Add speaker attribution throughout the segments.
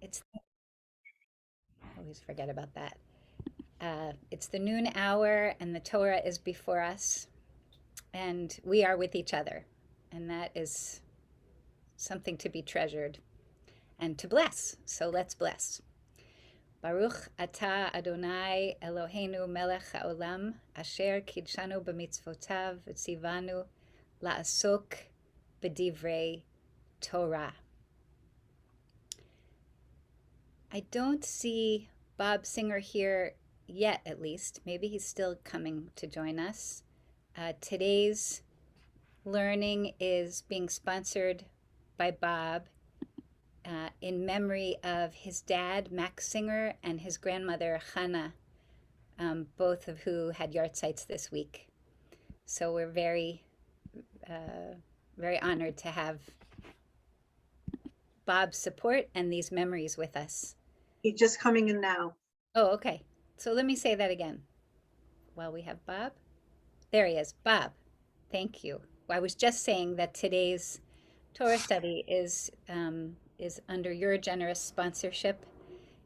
Speaker 1: It's I always forget about that. It's the noon hour, and the Torah is before us, and we are with each other, and that is something to be treasured and to bless. So let's bless. Baruch atah Adonai Eloheinu melech haolam asher kidshanu b'mitzvotav v'tzivanu la'asok b'divrei Torah. I don't see Bob Singer here yet, at least. Maybe he's still coming to join us. Today's learning is being sponsored by Bob in memory of his dad, Max Singer, and his grandmother, Hannah, both of who had yahrzeits this week. So we're very honored to have Bob's support and these memories with us.
Speaker 2: He's just coming in now.
Speaker 1: Oh, okay. So let me say that again while we have Bob. There he is. Bob, thank you. I was just saying that today's Torah study is under your generous sponsorship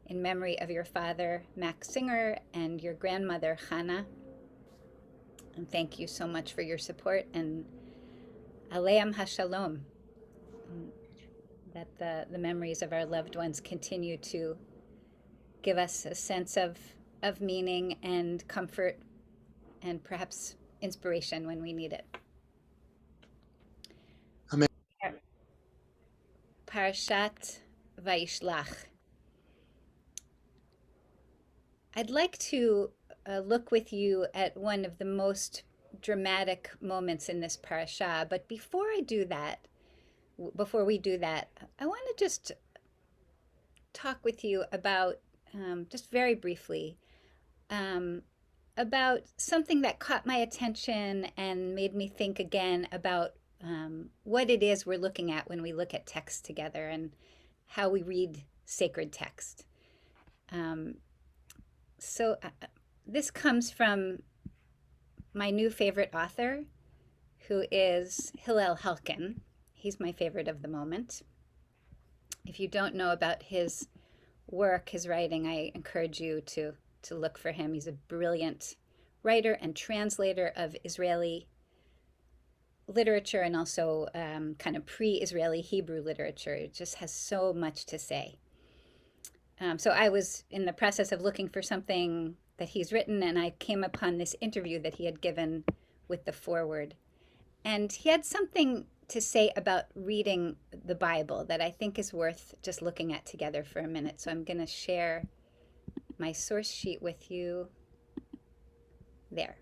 Speaker 1: in memory of your father, Max Singer, and your grandmother, Hannah. And thank you so much for your support, and Aleim HaShalom, that the memories of our loved ones continue to give us a sense of meaning and comfort and perhaps inspiration when we need it.
Speaker 3: Amen.
Speaker 1: Parashat Vayishlach. I'd like to look with you at one of the most dramatic moments in this parasha, but before we do that, I want to just talk with you about, just very briefly, about something that caught my attention and made me think again about what it is we're looking at when we look at text together and how we read sacred text. So this comes from my new favorite author, who is Hillel Halkin. He's my favorite of the moment. If you don't know about his work, his writing, I encourage you to look for him. He's a brilliant writer and translator of Israeli literature and also kind of pre-Israeli Hebrew literature. It just has so much to say. So I was in the process of looking for something that he's written, and I came upon this interview that he had given with the foreword. And he had something to say about reading the Bible that I think is worth just looking at together for a minute. So I'm going to share my source sheet with you there.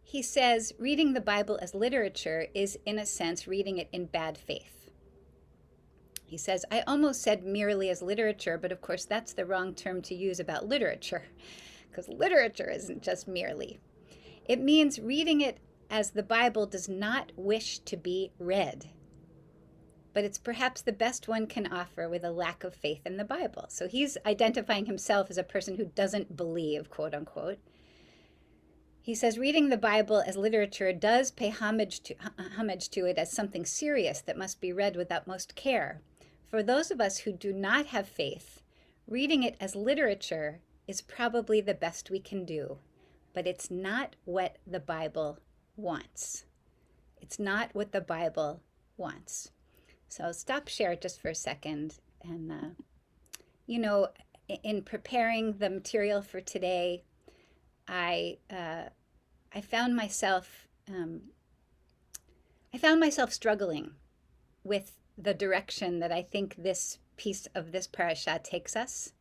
Speaker 1: He says, reading the Bible as literature is, in a sense, reading it in bad faith. He says, I almost said merely as literature, but of course that's the wrong term to use about literature, because literature isn't just merely. It means reading it as the Bible does not wish to be read, but it's perhaps the best one can offer with a lack of faith in the Bible. So he's identifying himself as a person who doesn't believe, quote unquote. He says reading the Bible as literature does pay homage to it as something serious that must be read with utmost care. For those of us who do not have faith, reading it as literature is probably the best we can do, but it's not what the Bible wants. It's not what the Bible wants. So stop share just for a second. And, in preparing the material for today, I found myself struggling with the direction that I think this piece of this parasha takes us.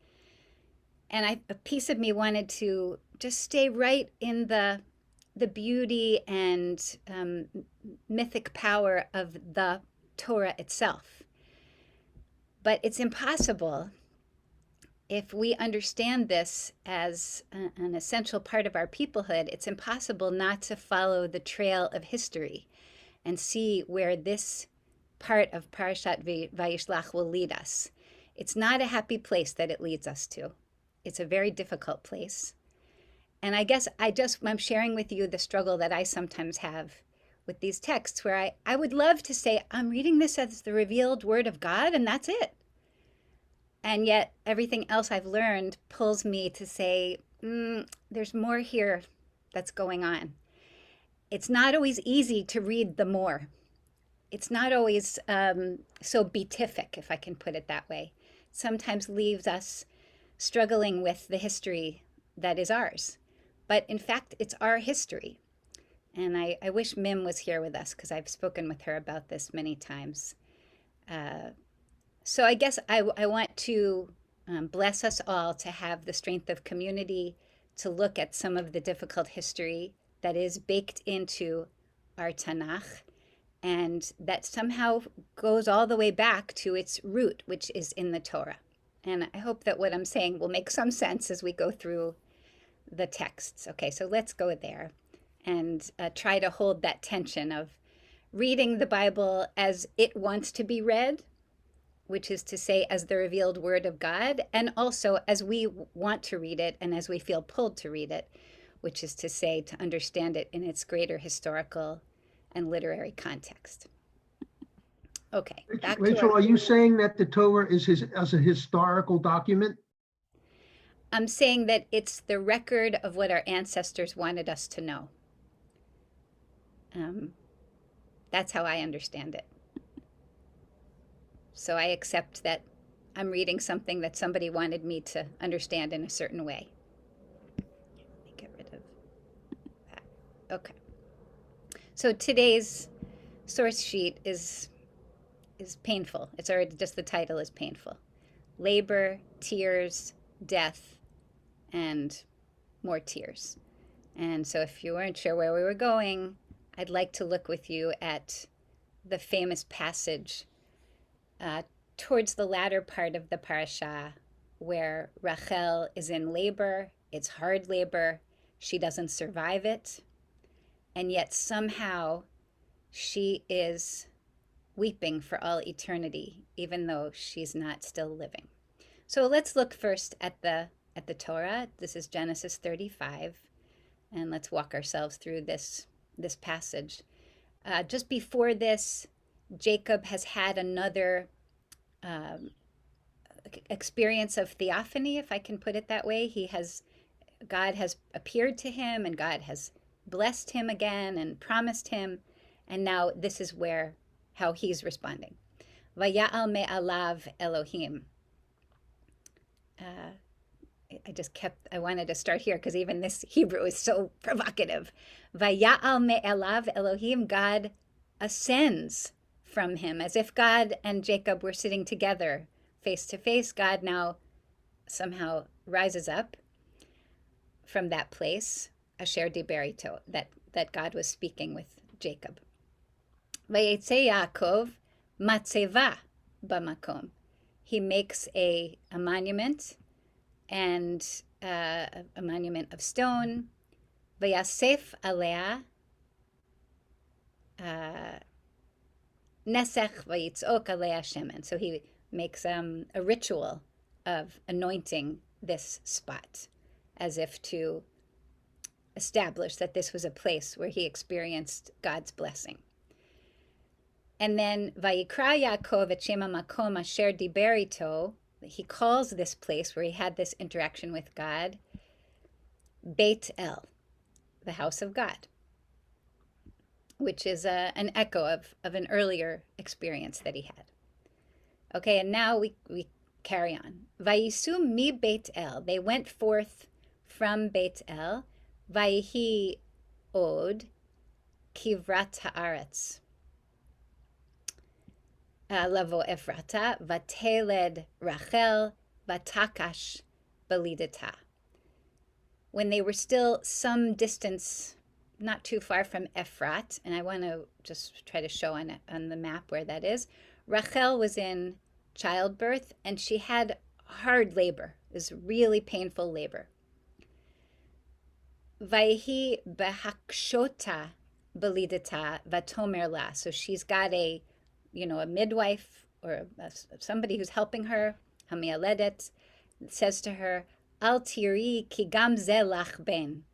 Speaker 1: And a piece of me wanted to just stay right in the beauty and mythic power of the Torah itself. But it's impossible if we understand this as an essential part of our peoplehood. It's impossible not to follow the trail of history and see where this part of Parashat Vayishlach will lead us. It's not a happy place that it leads us to. It's a very difficult place. And I guess I'm sharing with you the struggle that I sometimes have with these texts where I would love to say, I'm reading this as the revealed word of God, and that's it. And yet everything else I've learned pulls me to say, there's more here that's going on. It's not always easy to read the more. It's not always so beatific, if I can put it that way. Sometimes leaves us struggling with the history that is ours. But in fact, it's our history. And I wish Mim was here with us because I've spoken with her about this many times. So I guess I want to bless us all to have the strength of community to look at some of the difficult history that is baked into our Tanakh and that somehow goes all the way back to its root, which is in the Torah. And I hope that what I'm saying will make some sense as we go through the texts. Okay, so let's go there and try to hold that tension of reading the Bible as it wants to be read, which is to say, as the revealed word of God, and also as we want to read it and as we feel pulled to read it, which is to say, to understand it in its greater historical and literary context. Okay, back
Speaker 3: Rachel, are you saying that the Torah is as a historical document?
Speaker 1: I'm saying that it's the record of what our ancestors wanted us to know. That's how I understand it. So I accept that I'm reading something that somebody wanted me to understand in a certain way. Let me get rid of that. Okay. So today's source sheet is painful. It's already just the title is painful. Labor, tears, death, and more tears. And so if you weren't sure where we were going, I'd like to look with you at the famous passage towards the latter part of the parasha where Rachel is in labor. It's hard labor. She doesn't survive it. And yet somehow she is weeping for all eternity, even though she's not still living. So let's look first at the Torah. This is Genesis 35, and let's walk ourselves through this passage. Just before this, Jacob has had another experience of theophany, if I can put it that way. God has appeared to him, and God has blessed him again and promised him, and now this is how he's responding. Vaya'al me'alav Elohim. I wanted to start here because even this Hebrew is so provocative. Vaya'al me'alav Elohim, God ascends from him, as if God and Jacob were sitting together face to face. God now somehow rises up from that place, asher diber ito, that God was speaking with Jacob. Vayetze Yaakov matzeva b'makom. He makes a monument, and a monument of stone. Vayasef alea nesech vayitzok alea shemen. So he makes a ritual of anointing this spot, as if to establish that this was a place where he experienced God's blessing. And then Vayikra Yaakov et Shem HaMakom Asher Diber Ito, he calls this place where he had this interaction with God, Beit El, the house of God, which is an echo of an earlier experience that he had. Okay, and now we carry on. Vayisu mi Beit El, they went forth from Beit El, Vayihi od kivrat haaretz. Lavo Ephrata, vateled Rachel, vatakash belidata. When they were still some distance, not too far from Ephrat, and I want to just try to show on the map where that is, Rachel was in childbirth, and she had hard labor. It was really painful labor. Vayhi behakshota belidata vatomer la. So she's got a midwife or somebody who's helping her, hamialedet, says to her, Al tiri ki gam ze lach ben.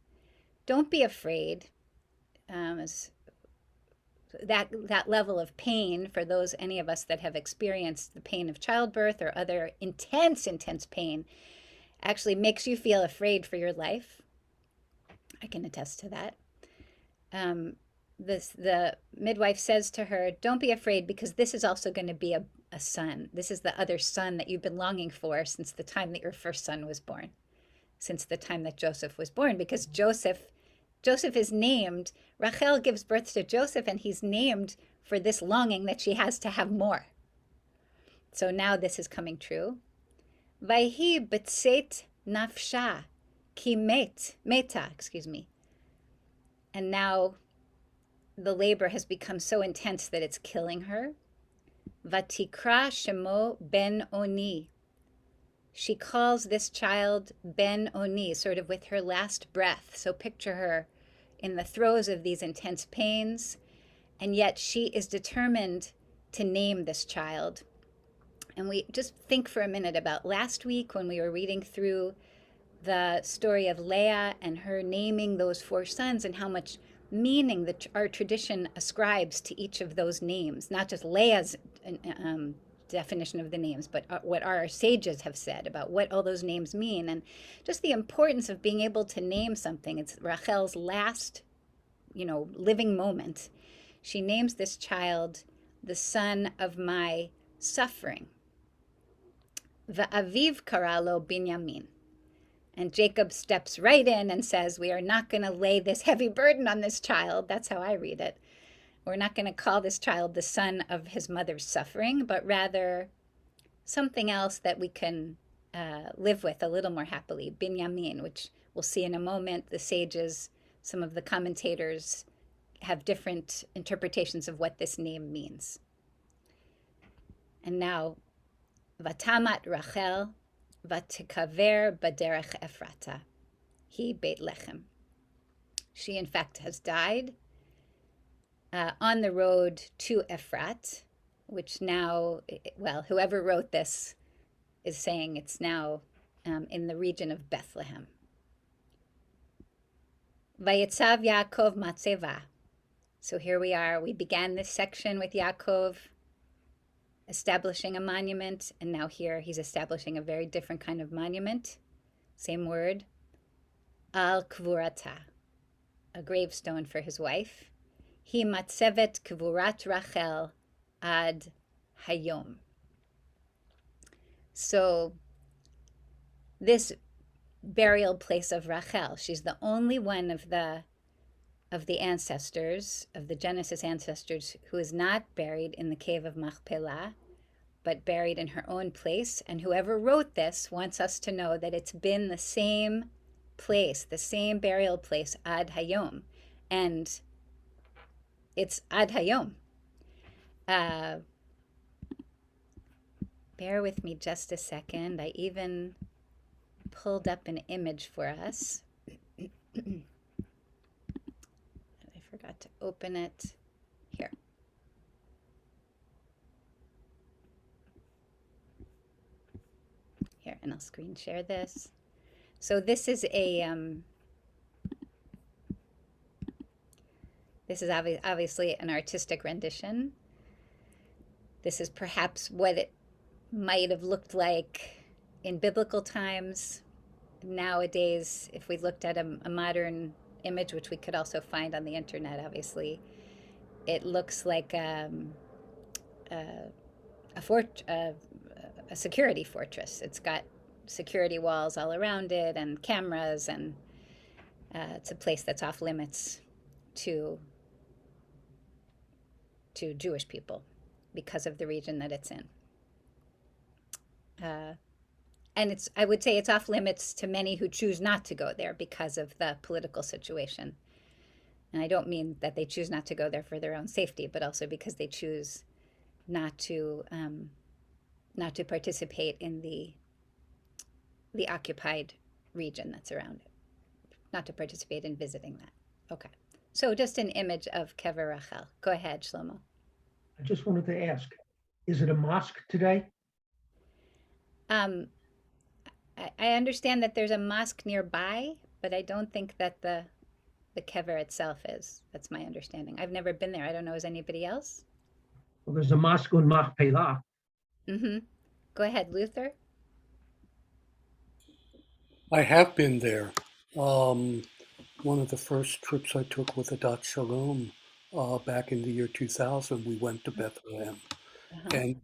Speaker 1: Don't be afraid. that level of pain, for those, any of us that have experienced the pain of childbirth or other intense pain, actually makes you feel afraid for your life. I can attest to that. The midwife says to her, don't be afraid, because this is also going to be a son. This is the other son that you've been longing for since the time that your first son was born, since the time that Joseph was born, because Joseph is named, Rachel gives birth to Joseph, and he's named for this longing that she has to have more. So now this is coming true. Vayhi b'tzeit nafsha ki meta, and now the labor has become so intense that it's killing her. Vatikra shemo ben oni. She calls this child Ben Oni, sort of with her last breath. So picture her in the throes of these intense pains, and yet she is determined to name this child. And we just think for a minute about last week when we were reading through the story of Leah and her naming those 4 sons, and how much meaning that our tradition ascribes to each of those names, not just Leah's definition of the names, but what our sages have said about what all those names mean, and just the importance of being able to name something. It's Rachel's last, living moment. She names this child the son of my suffering. Va'aviv karalo Binyamin. And Jacob steps right in and says, we are not going to lay this heavy burden on this child. That's how I read it. We're not going to call this child the son of his mother's suffering, but rather something else that we can live with a little more happily, Binyamin, which we'll see in a moment. The sages, some of the commentators, have different interpretations of what this name means. And now, Vatamat Rachel, Vatikaver Baderech Ephrata, he Beit Lechem. She, in fact, has died on the road to Ephrat, which now, whoever wrote this is saying it's now in the region of Bethlehem. Vayetzav Yaakov Matzeva. So here we are. We began this section with Yaakov establishing a monument, and now here he's establishing a very different kind of monument. Same word. Al Kvurata, a gravestone for his wife. Hi matzevet Kvurat Rachel ad hayom. So this burial place of Rachel, she's the only one of the ancestors, of the Genesis ancestors, who is not buried in the cave of Machpelah, but buried in her own place. And whoever wrote this wants us to know that it's been the same place, the same burial place, ad hayom. And it's ad hayom. Bear with me just a second. I even pulled up an image for us. I forgot to open it. Here. Here, and I'll screen share this. So this is obviously an artistic rendition. This is perhaps what it might have looked like in biblical times. Nowadays, if we looked at a modern image, which we could also find on the internet, obviously, it looks like a security fortress. It's got security walls all around it and cameras, and it's a place that's off limits to Jewish people because of the region that it's in. And I would say it's off limits to many who choose not to go there because of the political situation. And I don't mean that they choose not to go there for their own safety, but also because they choose not to participate in the occupied region that's around it, not to participate in visiting that. Okay. So just an image of Kever Rachel. Go ahead, Shlomo.
Speaker 3: I just wanted to ask, is it a mosque today?
Speaker 1: I understand that there's a mosque nearby, but I don't think that the kever itself is. That's my understanding. I've never been there. I don't know. Is anybody else?
Speaker 3: Well, there's a mosque in Machpelah.
Speaker 1: Mm-hmm. Go ahead, Luther.
Speaker 4: I have been there. One of the first trips I took with Adat Shalom back in the year 2000, we went to Bethlehem.
Speaker 1: Uh-huh.
Speaker 4: And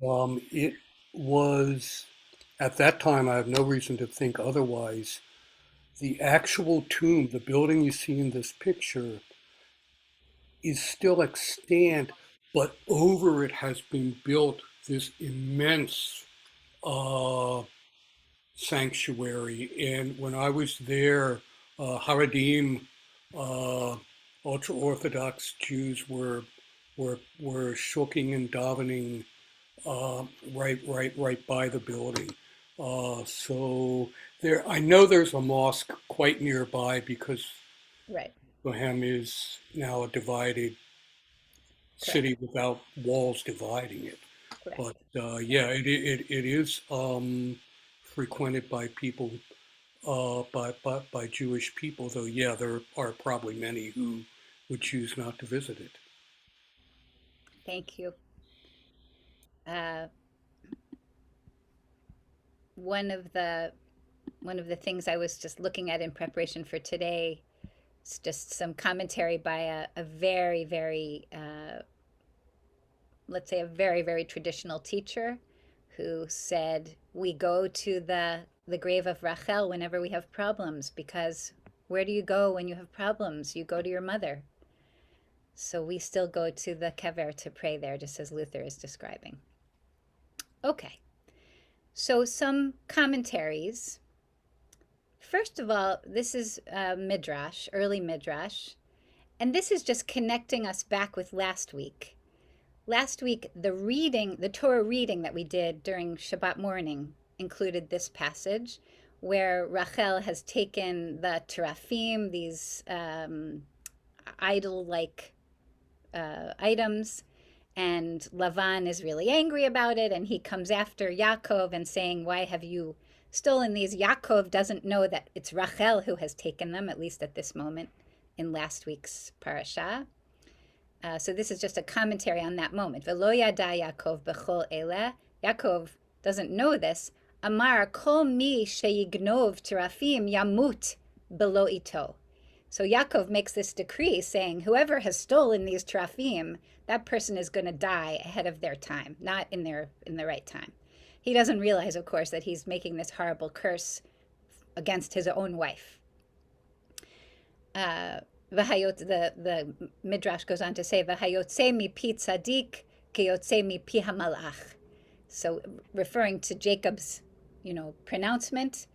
Speaker 4: it was, at that time, I have no reason to think otherwise. The actual tomb, the building you see in this picture, is still extant, but over it has been built this immense uh, sanctuary. And when I was there, Haredim, uh, ultra Orthodox Jews were shulking and davening right by the building. So there, I know there's a mosque quite nearby because
Speaker 1: Right.
Speaker 4: Bethlehem is now a divided
Speaker 1: Correct.
Speaker 4: city without walls dividing it.
Speaker 1: Correct.
Speaker 4: But yeah, it is frequented by people, by Jewish people. Though yeah, there are probably many who would choose not to visit it.
Speaker 1: Thank you. Uh, one of the things I was just looking at in preparation for today is just some commentary by a very, very, let's say, a very, very traditional teacher who said, we go to the grave of Rachel whenever we have problems, because where do you go when you have problems? You go to your mother. So we still go to the kever to pray there, just as Luther is describing. Okay, so some commentaries. First of all, this is Midrash, early Midrash, and this is just connecting us back with last week. Last week, the Torah reading that we did during Shabbat morning included this passage where Rachel has taken the teraphim, these idol-like items, and Lavan is really angry about it, and he comes after Yaakov and saying, why have you stolen these? Yaakov doesn't know that it's Rachel who has taken them, at least at this moment in last week's parasha. So this is just a commentary on that moment. V'lo yada Yaakov b'chol eleh. Yaakov doesn't know this. Amar kol mi sheyignov terafim yamut below ito. So Yaakov makes this decree saying, whoever has stolen these terafim, that person is going to die ahead of their time, not in the right time. He doesn't realize, of course, that he's making this horrible curse against his own wife. The Midrash goes on to say, "V'hayotze mipi tzadik keyotze mipi hamalach." So, referring to Jacob's, pronouncement,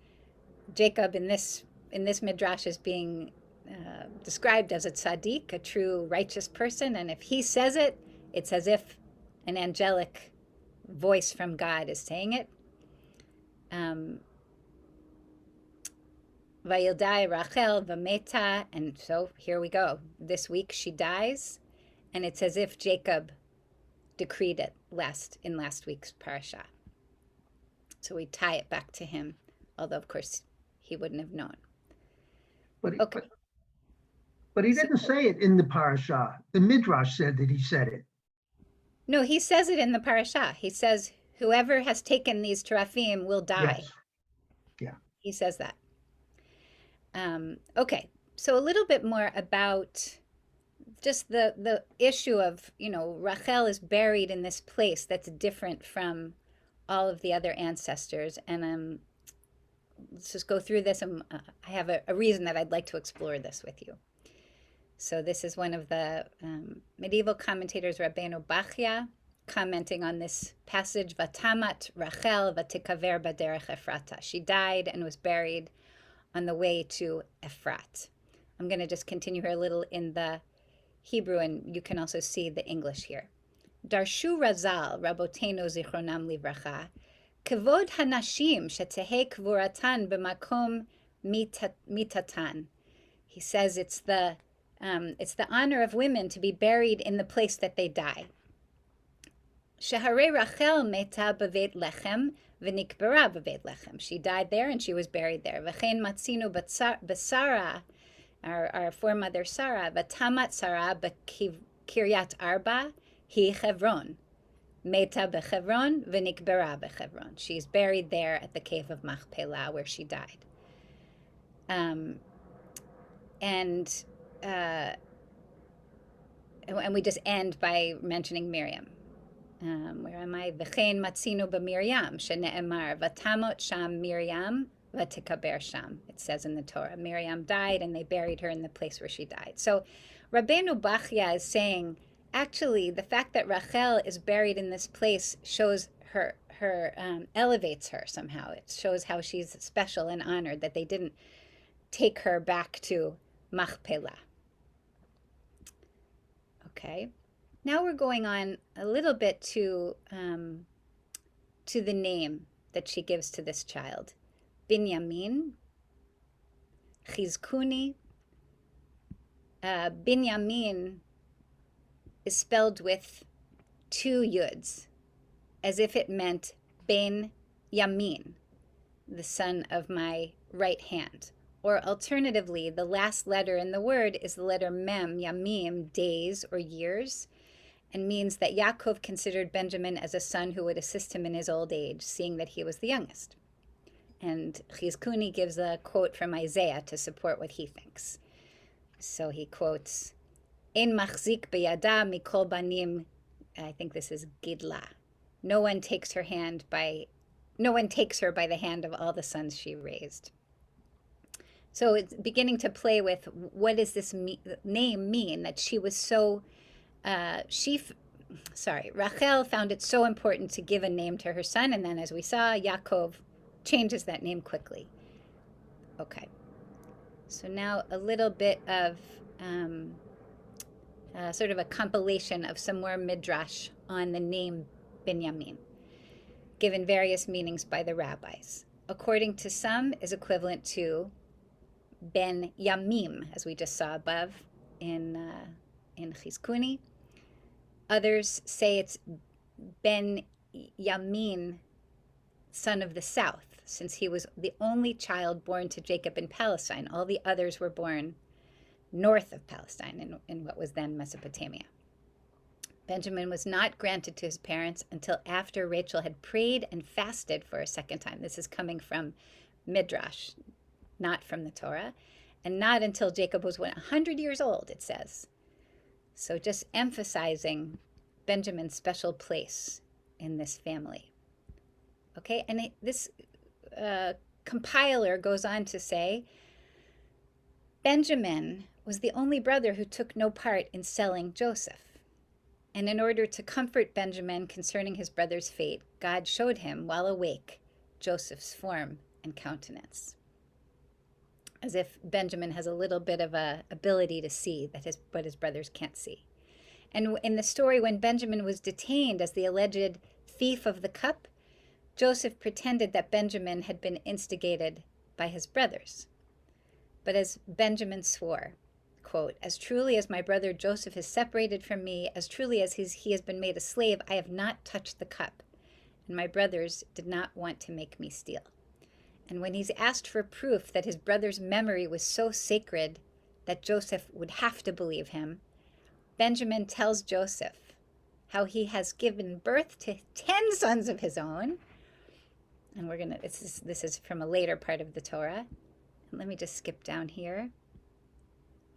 Speaker 1: Jacob in this Midrash is being described as a tzaddik, a true righteous person, and if he says it, it's as if an angelic voice from God is saying it. Vayildai Rachel v'meta, and so here we go. This week she dies, and it's as if Jacob decreed it in last week's parasha. So we tie it back to him, although of course he wouldn't have known.
Speaker 3: But he didn't say it in the parasha. The Midrash said that he said it.
Speaker 1: No, he says it in the parasha. He says, whoever has taken these teraphim will die.
Speaker 3: Yes. Yeah.
Speaker 1: He says that. Okay, so a little bit more about just the issue of, Rachel is buried in this place that's different from all of the other ancestors. And let's just go through this. I have a reason that I'd like to explore this with you. So this is one of the medieval commentators, Rabbeinu Bachya, commenting on this passage, Vatamat Rachel vatikaver baderech Ephrata. She died and was buried on the way to Ephrat. I'm going to just continue here a little in the Hebrew, and you can also see the English here. Darshu Razal, Rabotenu Zichronam Livracha, Kavod Hanashim Shetehe Kvuratan B'makom Mitatan. He says it's the honor of women to be buried in the place that they die. Shehare Rachel meta b'veit lechem v'nikbera b'veit lechem. She died there and she was buried there. V'chein matzinu b'sara. our foremother Sarah, Vatamat Sarah b'Kiryat Arba hi Chevron. Meta b'Chevron v'nikbera b'Chevron. She's buried there at the cave of Machpelah where she died. And we just end by mentioning Miriam. Where am I? V'chein matzinu b'Miriam shene'emar v'tamot sham Miriam v'tikaber sham. It says in the Torah, Miriam died and they buried her in the place where she died. So Rabbeinu Bachya is saying, actually, the fact that Rachel is buried in this place shows her elevates her somehow. It shows how she's special and honored, that they didn't take her back to Machpelah. Okay, now we're going on a little bit to the name that she gives to this child. Binyamin, Chizkuni. Binyamin is spelled with 2 yuds, as if it meant Ben Yamin, the son of my right hand. Or alternatively, the last letter in the word is the letter Mem, Yamim, days or years, and means that Yaakov considered Benjamin as a son who would assist him in his old age, seeing that he was the youngest. And Chizkuni gives a quote from Isaiah to support what he thinks. So he quotes, Ein machzik beyada mikol banim, I think this is Gidla. No one takes her by the hand of all the sons she raised. So it's beginning to play with, what does this name mean? That she was so, Rachel found it so important to give a name to her son, and then as we saw, Yaakov changes that name quickly. Okay, so now a little bit of sort of a compilation of some more midrash on the name Binyamin, given various meanings by the rabbis. According to some, is equivalent to Ben Yamim, as we just saw above in Chizkuni. Others say it's Ben Yamin, son of the south, since he was the only child born to Jacob in Palestine. All the others were born north of Palestine, in what was then Mesopotamia. Benjamin was not granted to his parents until after Rachel had prayed and fasted for a second time. This is coming from Midrash, not from the Torah, and not until Jacob was 100 years old, it says. So just emphasizing Benjamin's special place in this family. Okay, and this compiler goes on to say, Benjamin was the only brother who took no part in selling Joseph. And in order to comfort Benjamin concerning his brother's fate, God showed him, while awake, Joseph's form and countenance. As if Benjamin has a little bit of a ability to see what his brothers can't see. And in the story, when Benjamin was detained as the alleged thief of the cup, Joseph pretended that Benjamin had been instigated by his brothers. But as Benjamin swore, quote, as truly as my brother Joseph is separated from me, as truly as he has been made a slave, I have not touched the cup, and my brothers did not want to make me steal. And when he's asked for proof that his brother's memory was so sacred that Joseph would have to believe him, Benjamin tells Joseph how he has given birth to 10 sons of his own. And this is from a later part of the Torah. Let me just skip down here.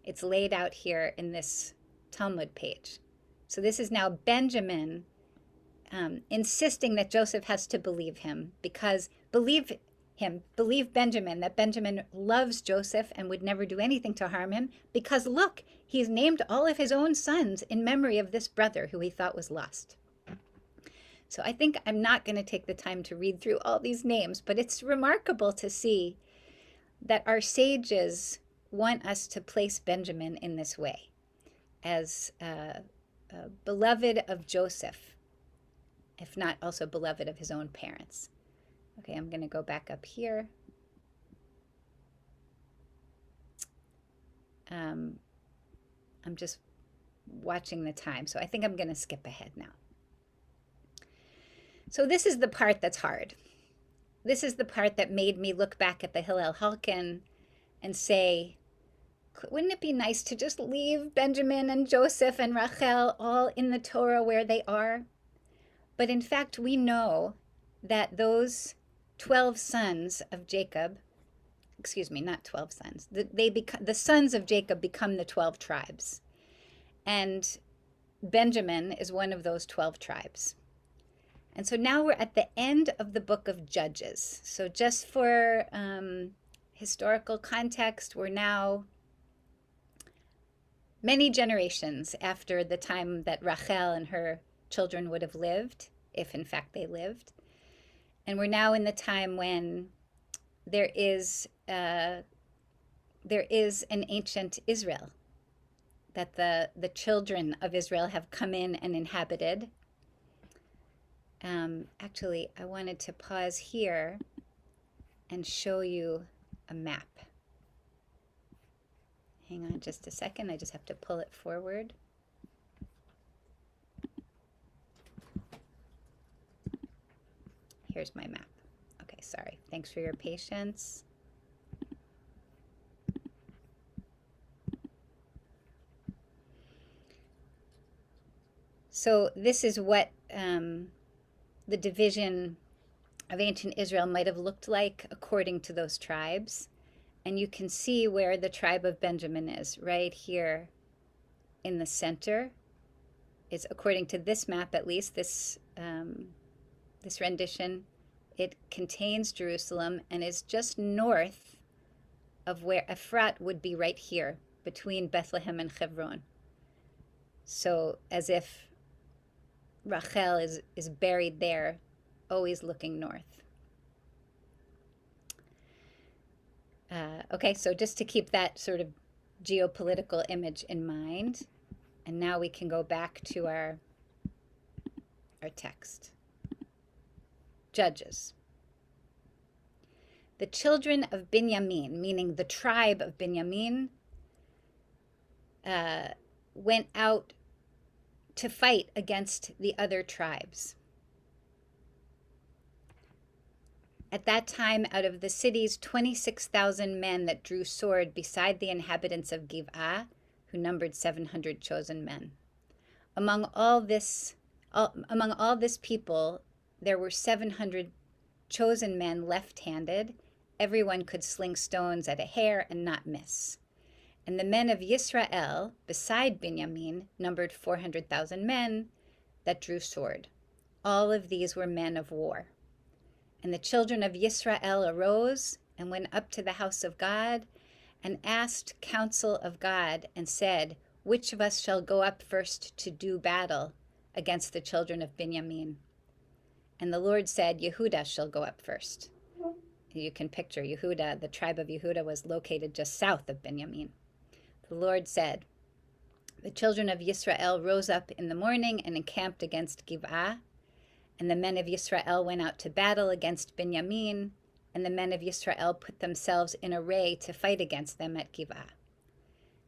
Speaker 1: It's laid out here in this Talmud page. So this is now Benjamin insisting that Joseph has to believe him, because believe Benjamin, that Benjamin loves Joseph and would never do anything to harm him, because look, he's named all of his own sons in memory of this brother who he thought was lost. So I think I'm not going to take the time to read through all these names, but it's remarkable to see that our sages want us to place Benjamin in this way, as beloved of Joseph, if not also beloved of his own parents. Okay, I'm going to go back up here. I'm just watching the time, so I think I'm going to skip ahead now. So this is the part that's hard. This is the part that made me look back at the Hillel Halkin and say, wouldn't it be nice to just leave Benjamin and Joseph and Rachel all in the Torah where they are? But in fact, we know that those 12 sons of Jacob, excuse me, not 12 sons, the sons of Jacob become the 12 tribes. And Benjamin is one of those 12 tribes. And so now we're at the end of the book of Judges. So just for historical context, we're now many generations after the time that Rachel and her children would have lived, if in fact they lived. And we're now in the time when there is an ancient Israel, that the children of Israel have come in and inhabited. Actually, I wanted to pause here and show you a map. Hang on just a second, I just have to pull it forward. Here's my map. Okay, sorry. Thanks for your patience. So this is what the division of ancient Israel might have looked like according to those tribes. And you can see where the tribe of Benjamin is, right here in the center. Is, according to this map at least, this rendition, it contains Jerusalem and is just north of where Ephrat would be, right here between Bethlehem and Hebron. So as if Rachel is buried there, always looking north. Okay, so just to keep that sort of geopolitical image in mind, and now we can go back to our text. Judges. The children of Binyamin, meaning the tribe of Binyamin, went out to fight against the other tribes. At that time, out of the city's 26,000 men that drew sword beside the inhabitants of Giv'ah, who numbered 700 chosen men. Among all this people, there were 700 chosen men left-handed. Everyone could sling stones at a hair and not miss. And the men of Yisrael, beside Binyamin, numbered 400,000 men that drew sword. All of these were men of war. And the children of Yisrael arose and went up to the house of God and asked counsel of God and said, which of us shall go up first to do battle against the children of Binyamin? And the Lord said, Yehuda shall go up first. You can picture Yehuda, the tribe of Yehuda was located just south of Binyamin. The Lord said, the children of Yisrael rose up in the morning and encamped against Giv'ah. And the men of Yisrael went out to battle against Binyamin, and the men of Yisrael put themselves in array to fight against them at Giv'ah.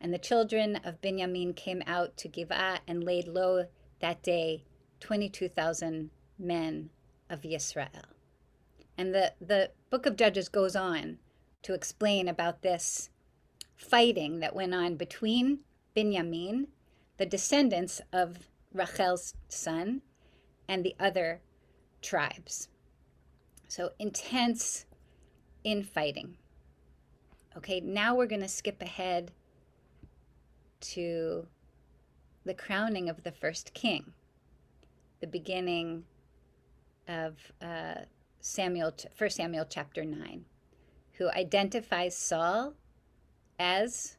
Speaker 1: And the children of Binyamin came out to Giv'ah and laid low that day 22,000 men of Yisrael. And the book of Judges goes on to explain about this fighting that went on between Binyamin, the descendants of Rachel's son, and the other tribes. So intense infighting. Okay, now we're going to skip ahead to the crowning of the first king, the beginning of 1 Samuel chapter 9, who identifies Saul as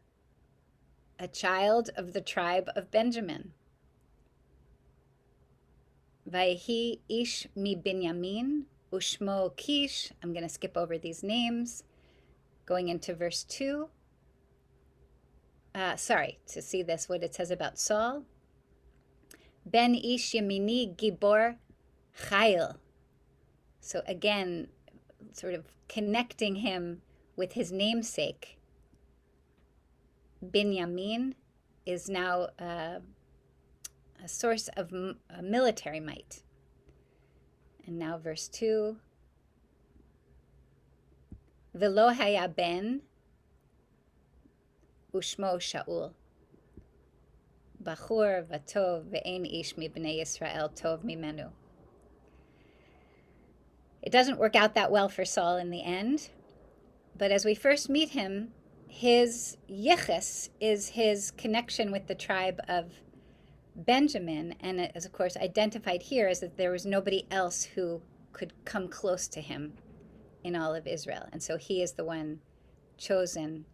Speaker 1: a child of the tribe of Benjamin. Vayhi ish mi Binyamin, ushmo Kish. I'm going to skip over these names. Going into verse 2. To see this, what it says about Saul. Ben ish yamini gibor chayil. So again, sort of connecting him with his namesake. Binyamin is now a source of military might. And now verse 2. Velo haya ben ushmo Shaul. Bachur v'tov ve'ein ish mibnei Yisrael tov mimenu. It doesn't work out that well for Saul in the end, but as we first meet him, his yichus is his connection with the tribe of Benjamin, and it is, of course, identified here as that there was nobody else who could come close to him in all of Israel. And so he is the one chosen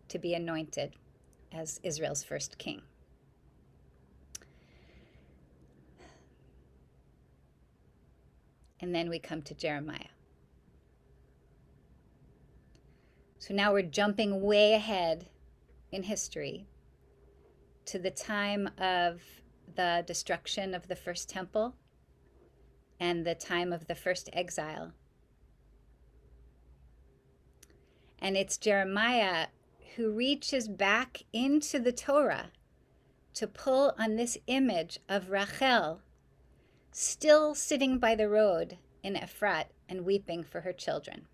Speaker 1: to be anointed as Israel's first king. And then we come to Jeremiah. So now we're jumping way ahead in history to the time of the destruction of the first temple and the time of the first exile. And it's Jeremiah who reaches back into the Torah to pull on this image of Rachel still sitting by the road in Ephrat and weeping for her children.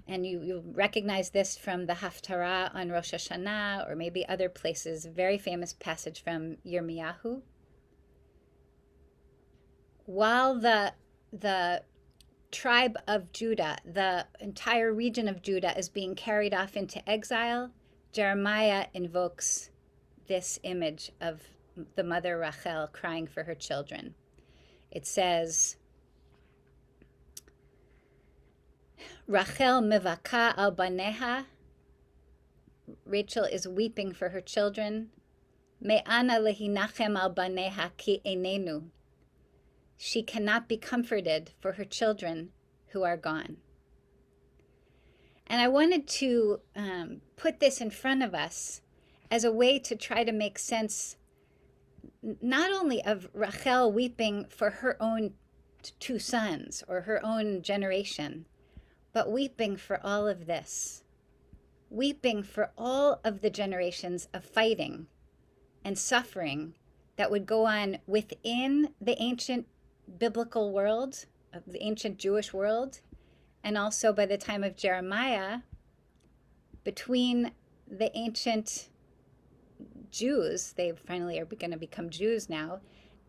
Speaker 1: And you recognize this from the Haftarah on Rosh Hashanah, or maybe other places. A very famous passage from Yirmiyahu. While the tribe of Judah, the entire region of Judah, is being carried off into exile, Jeremiah invokes this image of the mother Rachel crying for her children. It says, Rachel mevaka al baneha. Rachel is weeping for her children. Me'ana lehinachem al baneha ki einenu. She cannot be comforted for her children who are gone. And I wanted to put this in front of us as a way to try to make sense not only of Rachel weeping for her own two sons or her own generation, but weeping for all of this, weeping for all of the generations of fighting and suffering that would go on within the ancient biblical world, of the ancient Jewish world, and also by the time of Jeremiah, between the ancient Jews, they finally are going to become Jews now,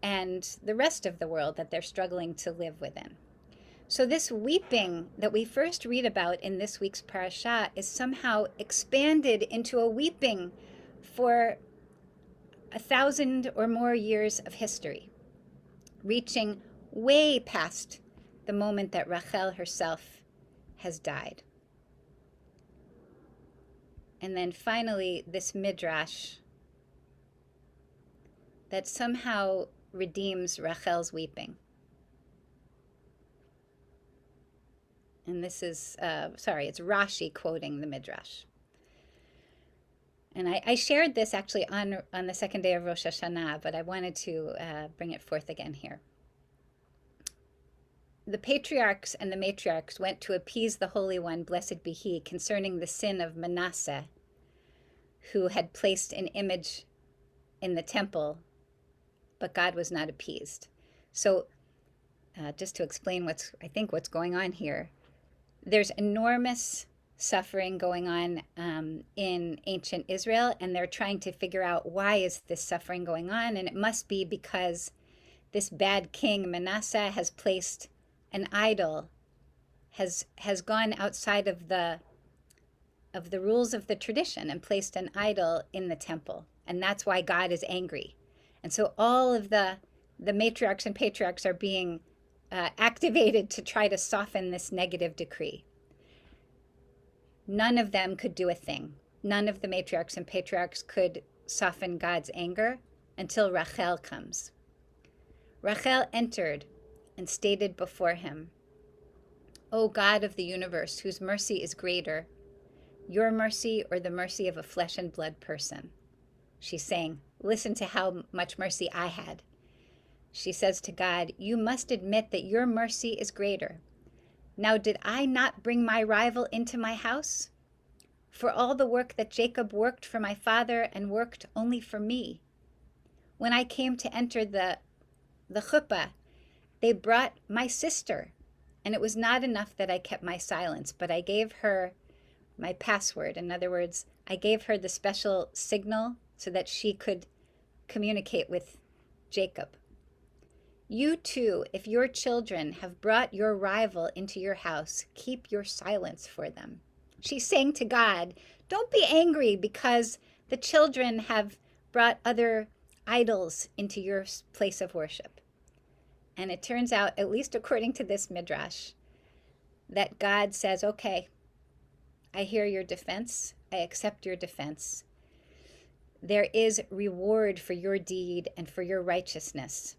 Speaker 1: and the rest of the world that they're struggling to live within. So this weeping that we first read about in this week's parasha is somehow expanded into a weeping for 1,000 or more years of history, reaching way past the moment that Rachel herself has died. And then finally, this midrash that somehow redeems Rachel's weeping. And this is, it's Rashi quoting the midrash. And I shared this actually on the second day of Rosh Hashanah, but I wanted to bring it forth again here. The patriarchs and the matriarchs went to appease the Holy One, blessed be He, concerning the sin of Manasseh, who had placed an image in the temple, but God was not appeased. So just to explain what's going on here, there's enormous suffering going on in ancient Israel, and they're trying to figure out why is this suffering going on, and it must be because this bad king Manasseh has placed an idol, has gone outside of the rules of the tradition and placed an idol in the temple, and that's why God is angry. And so all of the matriarchs and patriarchs are being activated to try to soften this negative decree. None of them could do a thing. None of the matriarchs and patriarchs could soften God's anger until Rachel comes. Rachel entered and stated before him, O God of the universe, whose mercy is greater, your mercy or the mercy of a flesh and blood person. She's saying, listen to how much mercy I had. She says to God, you must admit that your mercy is greater. Now, did I not bring my rival into my house? For all the work that Jacob worked for my father and worked only for me. When I came to enter the chuppah, they brought my sister, and it was not enough that I kept my silence, but I gave her my password. In other words, I gave her the special signal so that she could communicate with Jacob. You too, if your children have brought your rival into your house, keep your silence for them. She's saying to God, don't be angry because the children have brought other idols into your place of worship. And it turns out, at least according to this midrash, that God says, okay, I hear your defense. I accept your defense. There is reward for your deed and for your righteousness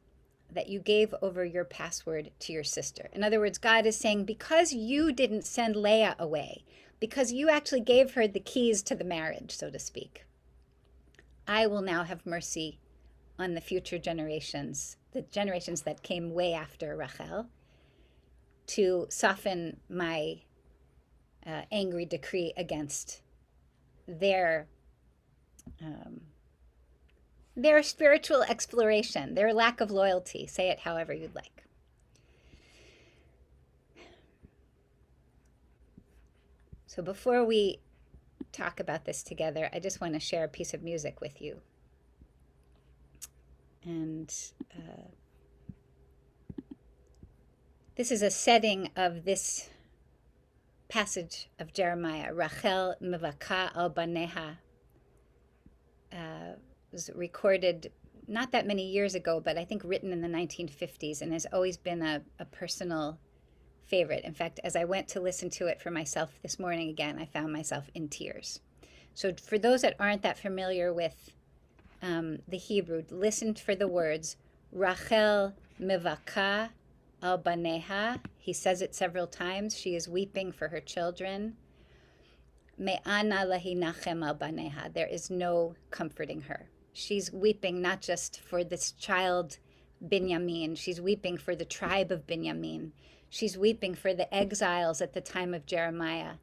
Speaker 1: that you gave over your password to your sister. In other words, God is saying, because you didn't send Leah away, because you actually gave her the keys to the marriage, so to speak, I will now have mercy on the future generations, the generations that came way after Rachel, to soften my angry decree against their spiritual exploration, their lack of loyalty. Say it however you'd like. So before we talk about this together, I just want to share a piece of music with you. And this is a setting of this passage of Jeremiah. Rachel mevaka al baneha was recorded not that many years ago, but I think written in the 1950s, and has always been a personal favorite. In fact, as I went to listen to it for myself this morning again, I found myself in tears. So for those that aren't that familiar with the Hebrew, listen for the words, Rachel mevaka al baneha. He says it several times. She is weeping for her children. Me'ana lahinachem al baneha. There is no comforting her. She's weeping not just for this child, Binyamin. She's weeping for the tribe of Binyamin. She's weeping for the exiles at the time of Jeremiah.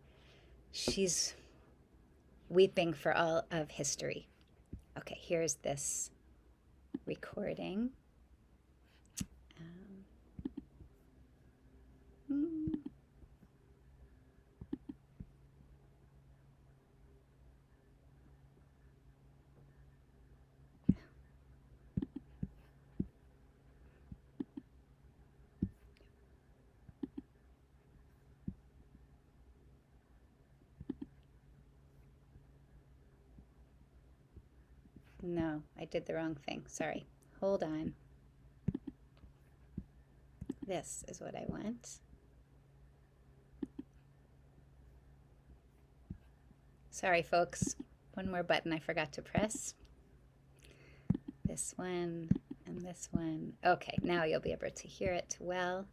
Speaker 1: She's weeping for all of history. Okay, here's this recording. No, I did the wrong thing. Sorry. Hold on. This is what I want. Sorry, folks. One more button I forgot to press. This one and this one. Okay, now you'll be able to hear it well.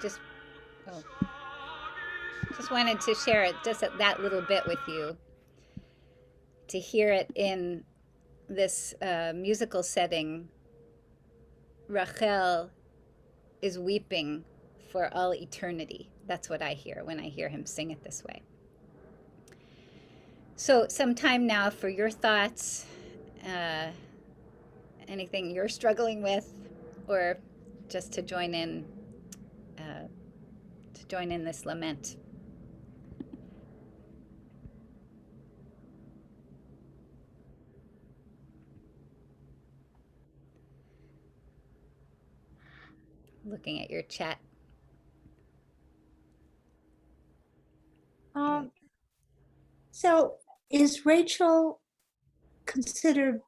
Speaker 1: just wanted to share it, just that little bit with you, to hear it in this musical setting. Rachel is weeping for all eternity. That's what I hear when I hear him sing it this way. So some time now for your thoughts, anything you're struggling with, or just to join in this lament. Looking at your chat.
Speaker 5: So is Rachel considered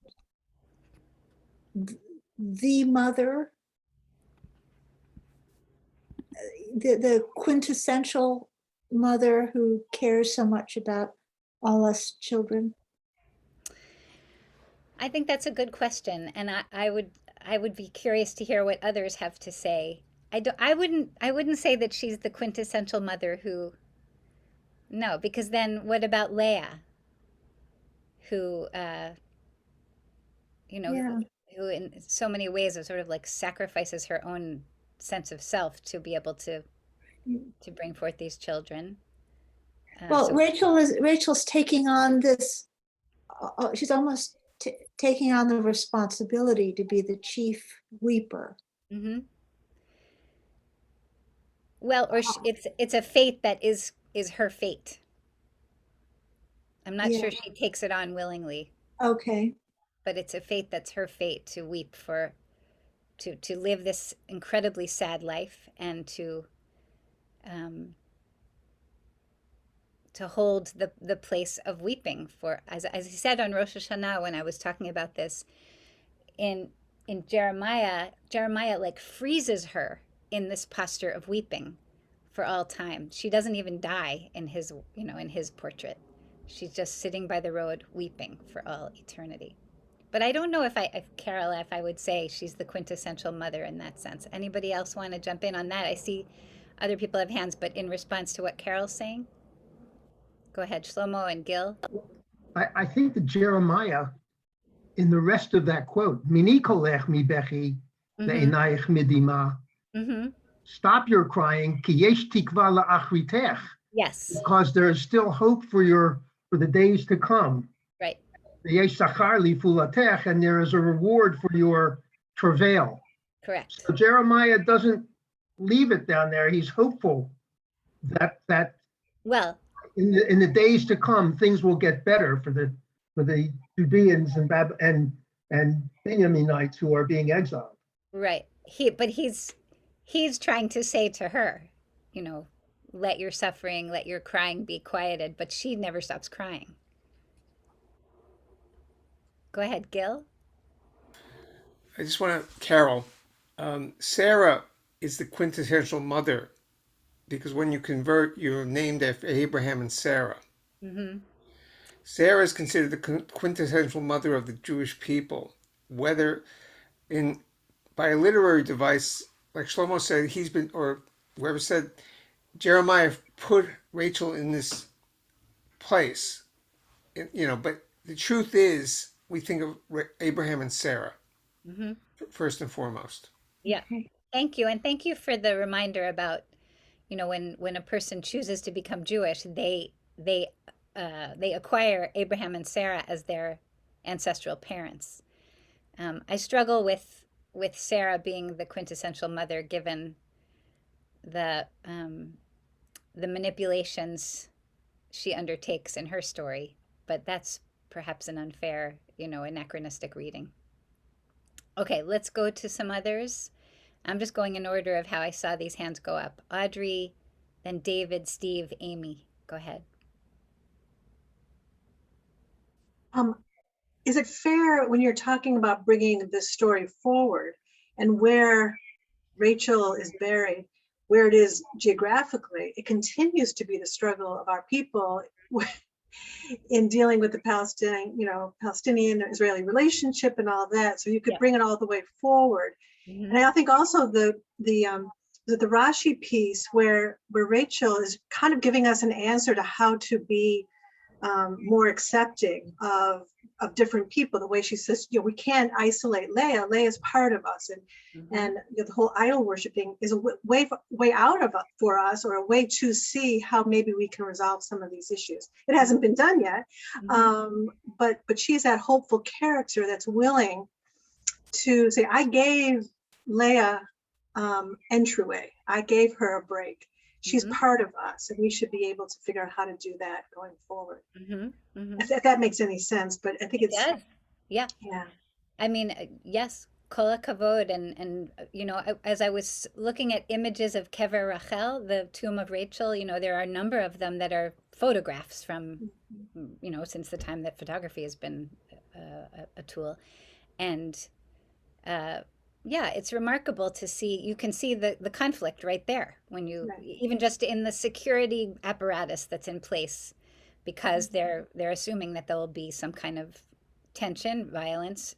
Speaker 5: the mother, the quintessential mother who cares so much about all us children?
Speaker 1: I think that's a good question, and I would be curious to hear what others have to say. I wouldn't say that she's the quintessential mother who. No, because then what about Leah, who
Speaker 5: Yeah.
Speaker 1: who in so many ways is sort of like sacrifices her own sense of self to be able to bring forth these children.
Speaker 5: Well, Rachel's taking on this. She's almost taking on the responsibility to be the chief weeper.
Speaker 1: Mm-hmm. Well, or it's a fate that is her fate. I'm not sure she takes it on willingly.
Speaker 5: Okay.
Speaker 1: But it's a fate that's her fate, to weep for, to live this incredibly sad life, and to hold the place of weeping for, as he said on Rosh Hashanah when I was talking about this, in Jeremiah like freezes her in this posture of weeping for all time. She doesn't even die in his portrait. She's just sitting by the road weeping for all eternity. But I don't know if Carola, if I would say she's the quintessential mother in that sense. Anybody else want to jump in on that? I see other people have hands, but in response to what Carol's saying, go ahead, Shlomo and Gil.
Speaker 3: I think that Jeremiah, in the rest of that quote, Mini kolech mi bechi le'enayich midima, stop your crying, ki yesh tikva la'achritech.
Speaker 1: Yes.
Speaker 3: Because there is still hope for the days to come.
Speaker 1: Right.
Speaker 3: Yesh sachar lifulatech, and there is a reward for your travail.
Speaker 1: Correct.
Speaker 3: So Jeremiah doesn't leave it down there. He's hopeful that
Speaker 1: well,
Speaker 3: in the days to come, things will get better for the Judeans and Benjaminites who are being exiled.
Speaker 1: Right. But he's trying to say to her, let your suffering, let your crying be quieted, but she never stops crying. Go ahead, Gil.
Speaker 6: I just want to, Carol, Sarah is the quintessential mother because when you convert, you're named after Abraham and Sarah. Mm-hmm. Sarah is considered the quintessential mother of the Jewish people, whether by a literary device, like Shlomo said, or whoever said, Jeremiah put Rachel in this place, but the truth is, we think of Abraham and Sarah first and foremost.
Speaker 1: Yeah. Thank you. And thank you for the reminder about, when a person chooses to become Jewish, they acquire Abraham and Sarah as their ancestral parents. I struggle with Sarah being the quintessential mother, given the manipulations she undertakes in her story, but that's perhaps an unfair, anachronistic reading. Okay, let's go to some others. I'm just going in order of how I saw these hands go up. Audrey, then David, Steve, Amy. Go ahead.
Speaker 2: Is it fair when you're talking about bringing this story forward and where Rachel is buried, where it is geographically, it continues to be the struggle of our people in dealing with the Palestinian-Israeli relationship and all that. So you could bring it all the way forward. And I think also the the Rashi piece where Rachel is kind of giving us an answer to how to be more accepting of different people. The way she says, we can't isolate Leah. Leah is part of us, and the whole idol worshiping is a way out of it for us, or a way to see how maybe we can resolve some of these issues. It hasn't been done yet, but she's that hopeful character that's willing to say, I gave Leah entryway. I gave her a break. She's part of us, and we should be able to figure out how to do that going forward. If that makes any sense, but I think it
Speaker 1: does. Yeah. I mean, yes, kol hakavod, and as I was looking at images of Kever Rachel, the tomb of Rachel, there are a number of them that are photographs from, since the time that photography has been a tool, and it's remarkable to see. You can see the conflict right there when you, even just in the security apparatus that's in place, because they're assuming that there will be some kind of tension, violence,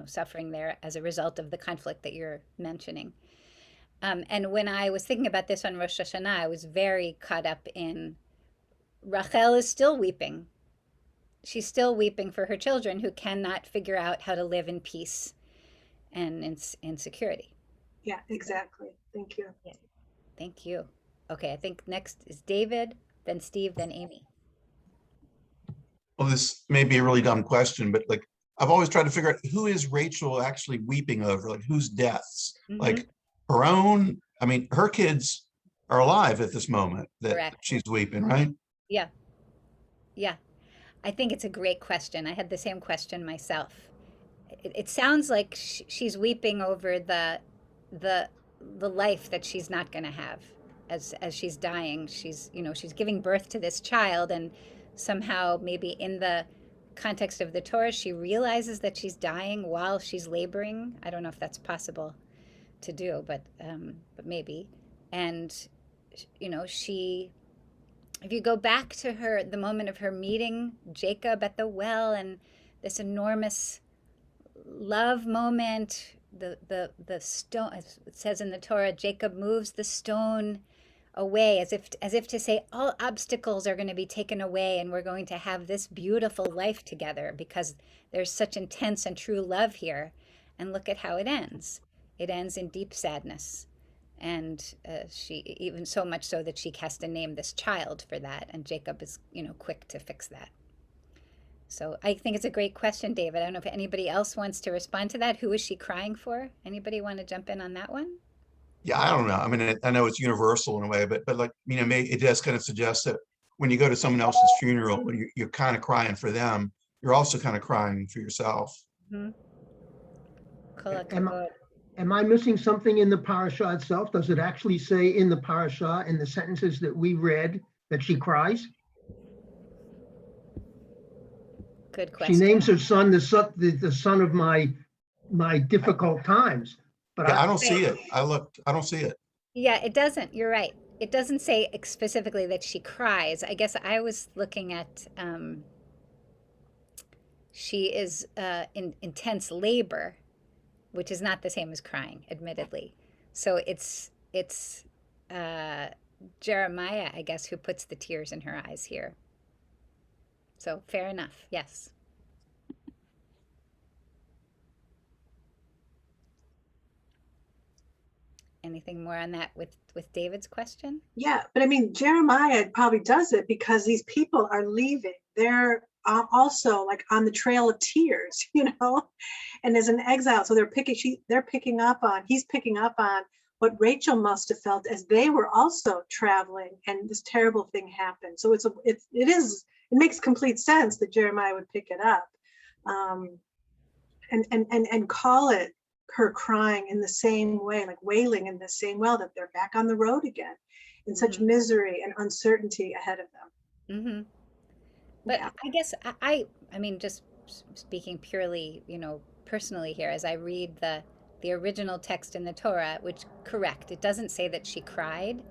Speaker 1: suffering there as a result of the conflict that you're mentioning. And when I was thinking about this on Rosh Hashanah, I was very caught up in Rachel is still weeping. She's still weeping for her children who cannot figure out how to live in peace and in security.
Speaker 2: Yeah, exactly. Thank you.
Speaker 1: Yeah. Thank you. Okay, I think next is David, then Steve, then Amy.
Speaker 7: Well, this may be a really dumb question, but like I've always tried to figure out who is Rachel actually weeping over, like whose deaths, like her own. I mean, her kids are alive at this moment that she's weeping, right?
Speaker 1: Yeah. I think it's a great question. I had the same question myself. It sounds like she's weeping over the life that she's not going to have as she's dying. She's giving birth to this child, and somehow maybe in the context of the Torah, she realizes that she's dying while she's laboring. I don't know if that's possible to do, but maybe. And if you go back to the moment of her meeting Jacob at the well, and this enormous love moment, the stone, as it says in the Torah, Jacob moves the stone away as if to say all obstacles are going to be taken away, and we're going to have this beautiful life together because there's such intense and true love here. And look at how it ends. It ends in deep sadness. And she, even so much so that she has to name this child for that, and Jacob is quick to fix that. So I think it's a great question, David. I don't know if anybody else wants to respond to that. Who is she crying for? Anybody want to jump in on that one?
Speaker 7: Yeah, I don't know. I mean, I know it's universal in a way, but like, it does kind of suggest that when you go to someone else's funeral, when you're kind of crying for them, you're also kind of crying for yourself.
Speaker 3: Am I missing something in the parasha itself? Does it actually say in the parasha, in the sentences that we read, that she cries?
Speaker 1: Good question.
Speaker 3: She names her son the son of my difficult times. But
Speaker 7: yeah, I don't see it. I don't see it.
Speaker 1: Yeah, it doesn't. You're right. It doesn't say specifically that she cries. I guess I was looking at she is in intense labor, which is not the same as crying, admittedly. So it's Jeremiah, I guess, who puts the tears in her eyes here. So fair enough. Yes. Anything more on that with David's question?
Speaker 2: Yeah, but I mean, Jeremiah probably does it because these people are leaving. They're also like on the trail of tears, and as an exile. So he's picking up on what Rachel must have felt as they were also traveling, and this terrible thing happened. So it makes complete sense that Jeremiah would pick it up, and call it her crying in the same way, like wailing in the same way, that they're back on the road again in such misery and uncertainty ahead of them.
Speaker 1: But yeah. I guess I mean, just speaking purely, personally here, as I read the original text in the Torah, which, correct, it doesn't say that she cried,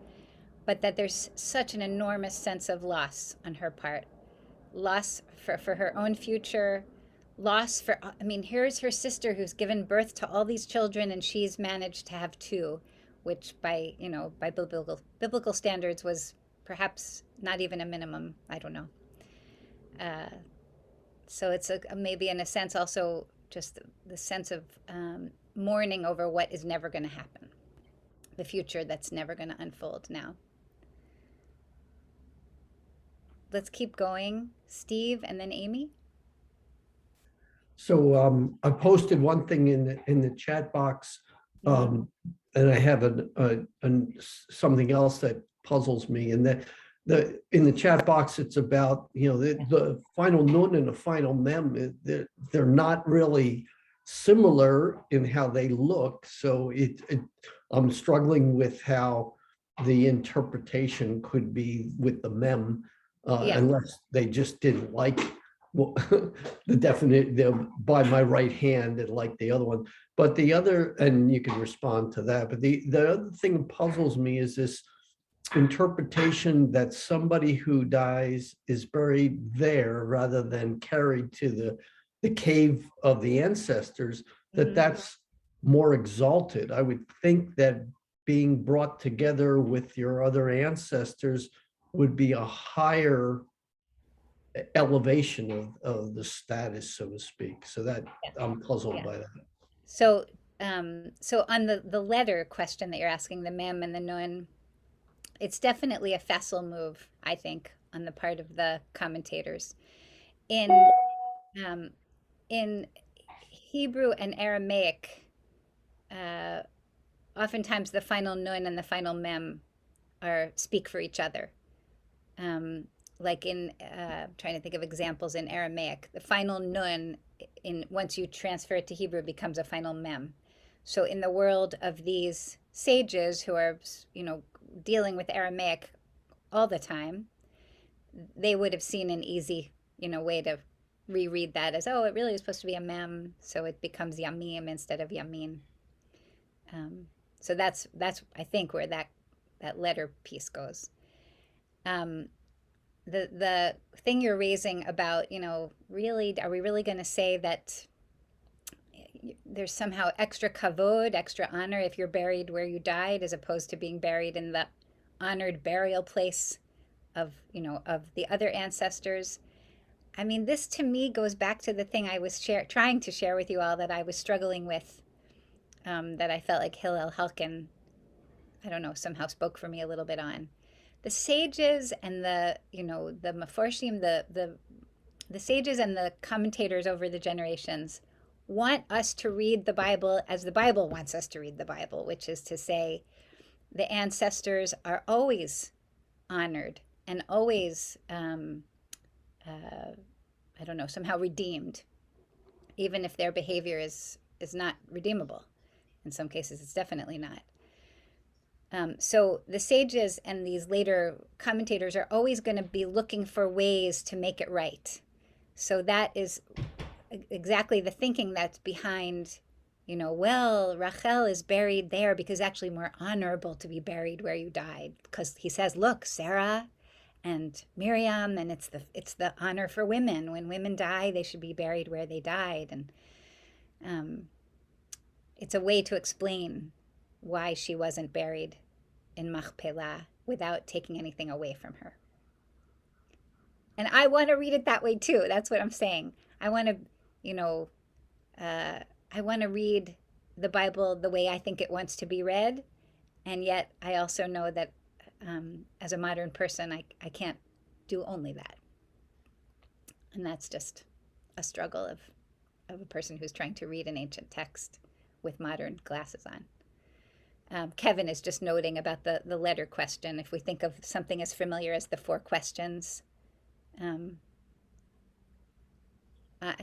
Speaker 1: but that there's such an enormous sense of loss on her part, loss for her own future, loss here's her sister who's given birth to all these children, and she's managed to have two. which by, by biblical standards was perhaps not even a minimum. I don't know. So it's maybe in a sense also just the sense of mourning over what is never going to happen, the future that's never going to unfold now. Let's keep going. Steve and then Amy.
Speaker 8: So I posted one thing in the chat box, and I have something else that puzzles me. And in the chat box, it's about the final nun and the final mem. They're not really similar in how they look. So I'm struggling with how the interpretation could be with the mem, unless they just didn't like the definite by my right hand and like the other one. But the other, and you can respond to that, but the other thing that puzzles me is this interpretation that somebody who dies is buried there rather than carried to the cave of the ancestors, that's more exalted. I would think that being brought together with your other ancestors would be a higher elevation of the status, so to speak. So that I'm puzzled by that.
Speaker 1: So so on the letter question that you're asking, the mem and the nun, it's definitely a facile move, I think, on the part of the commentators. In Hebrew and Aramaic, oftentimes the final nun and the final mem speak for each other. Like in trying to think of examples in Aramaic, the final nun, once you transfer it to Hebrew, becomes a final mem. So in the world of these sages who are, dealing with Aramaic all the time, they would have seen an easy, way to reread that as, oh, it really is supposed to be a mem, so it becomes yamim instead of yamin. So that's I think where that letter piece goes. The thing you're raising about, really, are we really going to say that there's somehow extra kavod, extra honor if you're buried where you died, as opposed to being buried in the honored burial place of the other ancestors? I mean, this to me goes back to the thing I was trying to share with you all that I was struggling with, that I felt like Hillel Halkin, I don't know, somehow spoke for me a little bit on. The sages and the Meforshim, the sages and the commentators over the generations want us to read the Bible as the Bible wants us to read the Bible, which is to say the ancestors are always honored and always, somehow redeemed, even if their behavior is not redeemable. In some cases, it's definitely not. So the sages and these later commentators are always going to be looking for ways to make it right. So that is exactly the thinking that's behind, Rachel is buried there because it's actually more honorable to be buried where you died. Because he says, look, Sarah and Miriam, and it's the honor for women. When women die, they should be buried where they died. And it's a way to explain why she wasn't buried in Machpelah without taking anything away from her. And I want to read it that way too. That's what I'm saying. I want to, I want to read the Bible the way I think it wants to be read. And yet I also know that as a modern person, I can't do only that. And that's just a struggle of a person who's trying to read an ancient text with modern glasses on. Kevin is just noting about the letter question. If we think of something as familiar as the 4 questions, I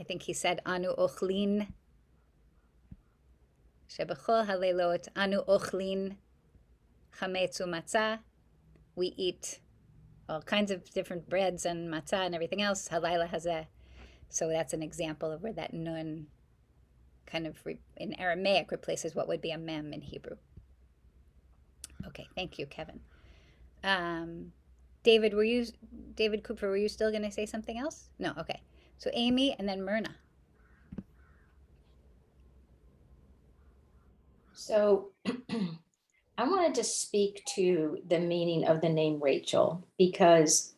Speaker 1: think he said, Anu ochlin, shebechol halelot, Anu ochlin chametz umatzah. We eat all kinds of different breads and matzah and everything else, halayla hazeh. So that's an example of where that nun kind of in Aramaic replaces what would be a mem in Hebrew. Okay, thank you, Kevin. David Cooper, were you still going to say something else? No, okay. So Amy and then Myrna.
Speaker 9: So I wanted to speak to the meaning of the name Rachel, because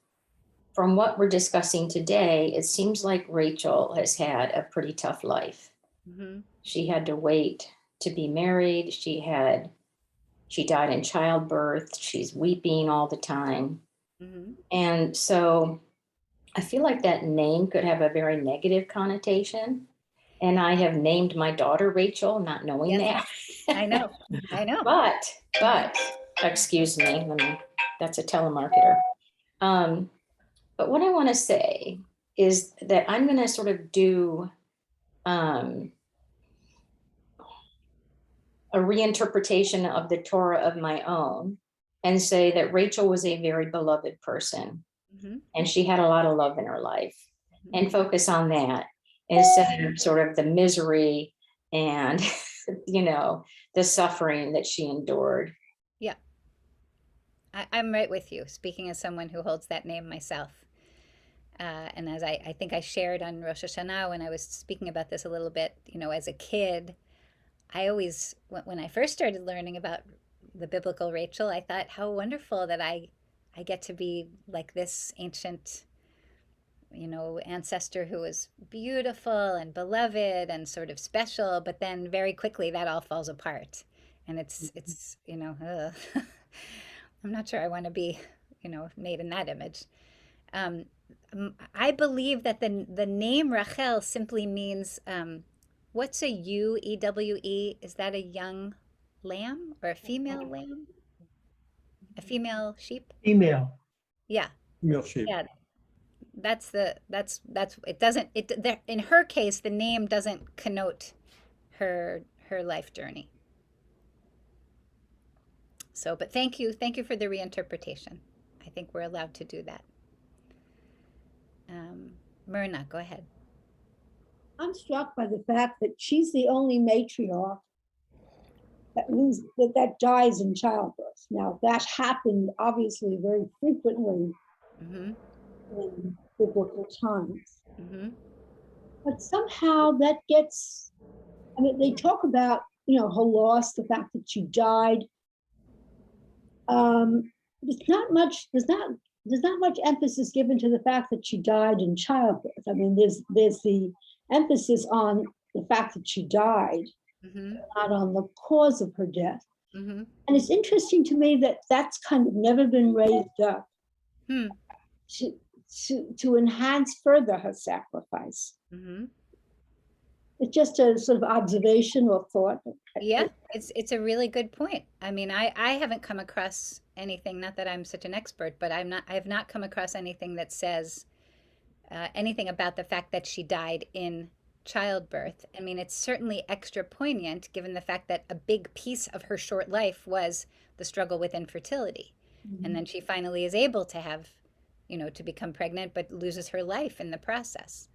Speaker 9: from what we're discussing today, it seems like Rachel has had a pretty tough life.
Speaker 1: Mm-hmm.
Speaker 9: She had to wait to be married. She died in childbirth. She's weeping all the time.
Speaker 1: Mm-hmm.
Speaker 9: And so I feel like that name could have a very negative connotation. And I have named my daughter Rachel, not knowing
Speaker 1: Yes.
Speaker 9: that.
Speaker 1: I know.
Speaker 9: But excuse me, that's a telemarketer. But what I want to say is that I'm going to sort of do a reinterpretation of the Torah of my own and say that Rachel was a very beloved person,
Speaker 1: Mm-hmm.
Speaker 9: and she had a lot of love in her life, and focus on that instead of sort of the misery and, the suffering that she endured.
Speaker 1: Yeah. I'm right with you, speaking as someone who holds that name myself. And as I think I shared on Rosh Hashanah when I was speaking about this a little bit, as a kid, I always, when I first started learning about the biblical Rachel, I thought how wonderful that I get to be like this ancient, ancestor who was beautiful and beloved and sort of special, but then very quickly that all falls apart. And it's ugh. I'm not sure I want to be, made in that image. I believe that the name Rachel simply means, what's a ewe, E-W-E? Is that a young lamb or a female lamb? A female sheep?
Speaker 3: Female.
Speaker 1: Yeah.
Speaker 8: Female sheep.
Speaker 1: Yeah. That's it doesn't, in her case, the name doesn't connote her life journey. So, but thank you for the reinterpretation. I think we're allowed to do that. Myrna, go ahead.
Speaker 10: I'm struck by the fact that she's the only matriarch that dies in childbirth. Now, that happened obviously very frequently
Speaker 1: Mm-hmm.
Speaker 10: in biblical times.
Speaker 1: Mm-hmm.
Speaker 10: But somehow that gets, they talk about, her loss, the fact that she died. There's not much emphasis given to the fact that she died in childbirth. There's the emphasis on the fact that she died,
Speaker 1: Mm-hmm.
Speaker 10: not on the cause of her death.
Speaker 1: Mm-hmm.
Speaker 10: And it's interesting to me that that's kind of never been raised up to enhance further her sacrifice.
Speaker 1: Mm-hmm.
Speaker 10: It's just a sort of observation or thought.
Speaker 1: Yeah, it's a really good point. I haven't come across anything, not that I'm such an expert, but I have not come across anything that says anything about the fact that she died in childbirth. It's certainly extra poignant given the fact that a big piece of her short life was the struggle with infertility. Mm-hmm. And then she finally is able to have, to become pregnant, but loses her life in the process.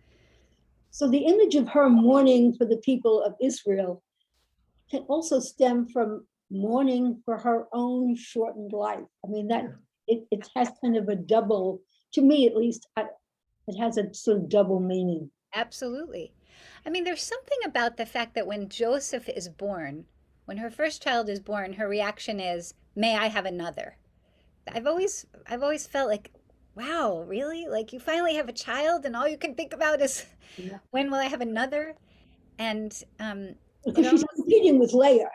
Speaker 10: So the image of her mourning for the people of Israel can also stem from mourning for her own shortened life. It has kind of a double, to me at least, it has a sort of double meaning.
Speaker 1: Absolutely. There's something about the fact that when Joseph is born, when her first child is born, her reaction is, "May I have another?" I've always felt like, wow, really? Like you finally have a child and all you can think about is, when will I have another? And
Speaker 10: because she's competing with Leah.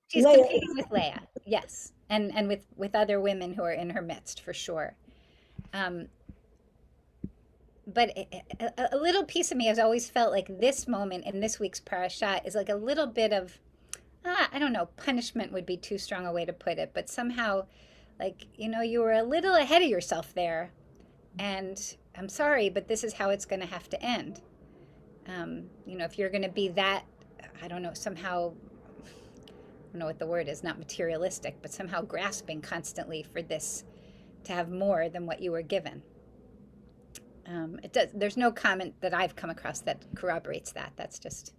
Speaker 1: She's competing with Leah, yes, and with other women who are in her midst, for sure. But a little piece of me has always felt like this moment in this week's parasha is like a little bit of, I don't know, punishment would be too strong a way to put it, but somehow, like, you were a little ahead of yourself there, and I'm sorry, but this is how it's going to have to end. If you're going to be that, I don't know, somehow, I don't know what the word is, not materialistic, but somehow grasping constantly for this, to have more than what you were given. There's no comment that I've come across that corroborates that. That's just.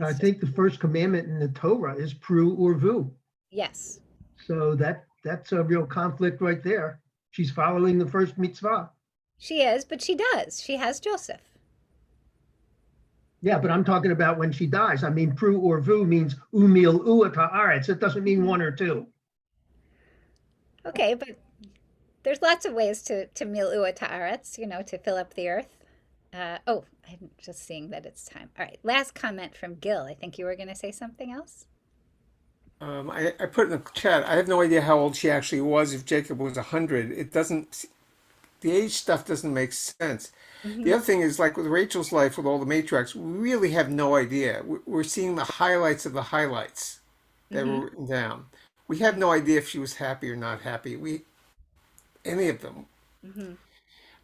Speaker 3: I think the first commandment in the Torah is pru urvu.
Speaker 1: Yes.
Speaker 3: So that's a real conflict right there. She's following the first mitzvah.
Speaker 1: She is, but she does. She has Joseph.
Speaker 3: Yeah, but I'm talking about when she dies. I mean, pru or vu means umil uat haaretz. It doesn't mean one or two.
Speaker 1: Okay, but there's lots of ways to mil'ua ta'aretz, to fill up the earth. Oh, I'm just seeing that it's time. All right, last comment from Gil. I think you were going to say something else.
Speaker 6: I put in the chat, I have no idea how old she actually was. If Jacob was 100, it doesn't, the age stuff doesn't make sense. The other thing is, like with Rachel's life, with all the matriarchs, we really have no idea. We're seeing the highlights of the highlights that were written down. We have no idea if she was happy or not happy. Any of them.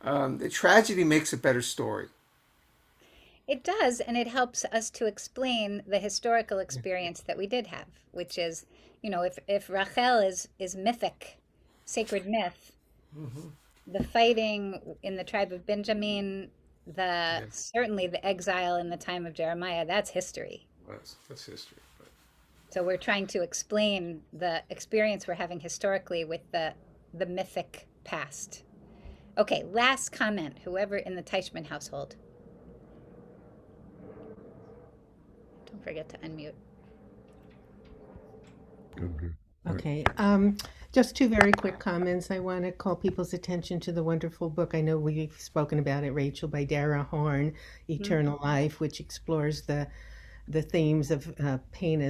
Speaker 6: The tragedy makes a better story.
Speaker 1: It does, and it helps us to explain the historical experience that we did have, which is, if Rachel is mythic, sacred myth, the fighting in the tribe of Benjamin, certainly the exile in the time of Jeremiah, that's history.
Speaker 6: That's history. But...
Speaker 1: So we're trying to explain the experience we're having historically with the mythic past. Okay, last comment, whoever in the Teichman household. Don't forget to unmute.
Speaker 11: Okay. Just two very quick comments. I want to call people's attention to the wonderful book. I know we've spoken about it, Rachel, by Dara Horn, Eternal Life, which explores the themes of pain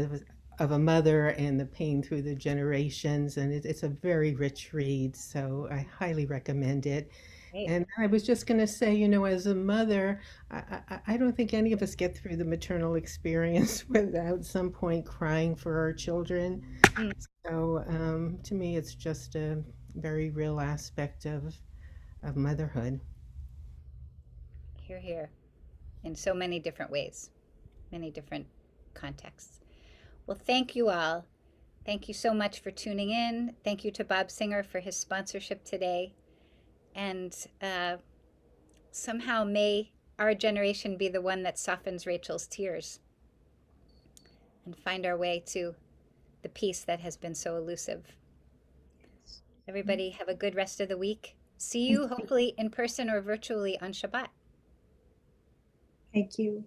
Speaker 11: of a mother and the pain through the generations. And it's a very rich read, so I highly recommend it. And I was just going to say, as a mother, I don't think any of us get through the maternal experience without some point crying for our children. So to me, it's just a very real aspect of motherhood.
Speaker 1: Hear, hear. In so many different ways, many different contexts. Well, thank you all. Thank you so much for tuning in. Thank you to Bob Singer for his sponsorship today. And somehow may our generation be the one that softens Rachel's tears and find our way to the peace that has been so elusive. Everybody have a good rest of the week. See you hopefully in person or virtually on Shabbat.
Speaker 5: Thank you.